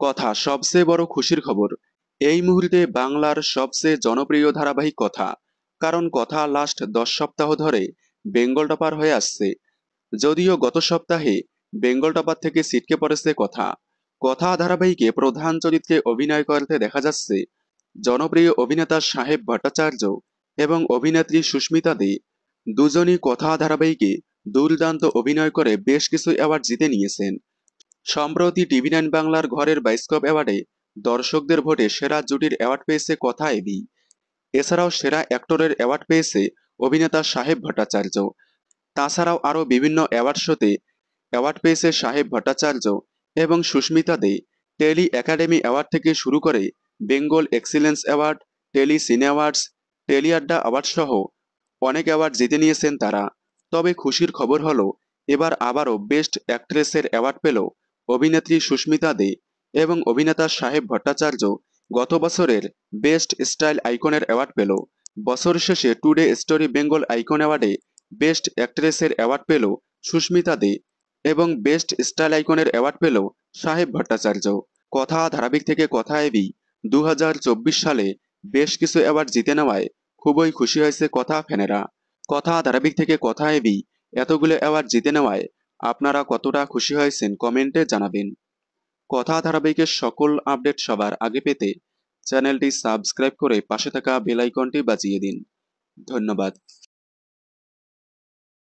কথা সবচেয়ে বড় খুশির খবর। এই মুহূর্তে বাংলার সবচেয়ে জনপ্রিয় ধারাবাহিক কথা। কারণ কথা লাস্ট 10 সপ্তাহ ধরে বেঙ্গল টপার হয়ে আসছে। যদিও গত সপ্তাহে বেঙ্গল টপার থেকে ছিটকে পড়েছে কথা। কথা ধারাবাহিকে প্রধান চরিত্রে অভিনয় করতে দেখা যাচ্ছে জনপ্রিয় অভিনেতা সাহেব ভট্টাচার্য এবং অভিনেত্রী সুস্মিতা দে। দুজনই কথা ধারাবাহিকে দুর্দান্ত অভিনয় করে বেশ কিছু অ্যাওয়ার্ড জিতে নিয়েছেন। সম্প্রতি টিভি9 বাংলার ঘরের বাইস্কোপ অ্যাওয়ার্ডে দর্শকদের ভোটে সেরা জুটির অ্যাওয়ার্ড পেয়েছে কথা এবি। এছাড়াও সেরা অ্যাক্টরের অ্যাওয়ার্ড পেয়েছে অভিনেতা সাহেব ভট্টাচার্য। তাছাড়াও আরও বিভিন্ন অ্যাওয়ার্ড শোতে অ্যাওয়ার্ড পেয়েছে সাহেব ভট্টাচার্য এবং সুস্মিতা দে। টেলি একাডেমি অ্যাওয়ার্ড থেকে শুরু করে বেঙ্গল এক্সিলেন্স অ্যাওয়ার্ড, টেলি সিনে অ্যাওয়ার্ডস, টেলি আড্ডা অ্যাওয়ার্ড সহ অনেক অ্যাওয়ার্ড জিতে নিয়েছেন তারা। তবে খুশির খবর হলো এবার আবারও বেস্ট অ্যাক্ট্রেসের অ্যাওয়ার্ড পেল অভিনেত্রী সুস্মিতা দে এবং অভিনেতা সাহেব ভট্টাচার্য গত বছরের বেস্ট স্টাইল আইকনের অ্যাওয়ার্ড পেল। বছর শেষে টুডে স্টোরি বেঙ্গল আইকন অ্যাওয়ার্ডে বেস্ট অ্যাক্ট্রেসের অ্যাওয়ার্ড পেল সুস্মিতা দে এবং বেস্ট স্টাইল আইকনের অ্যাওয়ার্ড পেল সাহেব ভট্টাচার্য। কথা ধারাবাহিক থেকে কথা এবি 2024 সালে বেশ কিছু অ্যাওয়ার্ড জিতে নেওয়ায় খুবই খুশি হয়েছে কথা ফ্যানেরা। কথা ধারাবাহিক থেকে কথা এবি এতগুলো অ্যাওয়ার্ড জিতে নেওয়ায় আপনারা কতটা খুশি হয়েছেন কমেন্টে জানাবেন। কথা ধারাবাহিকের সকল আপডেট সবার আগে পেতে চ্যানেলটি সাবস্ক্রাইব করে পাশে থাকা বেল আইকনটি বাজিয়ে দিন। ধন্যবাদ।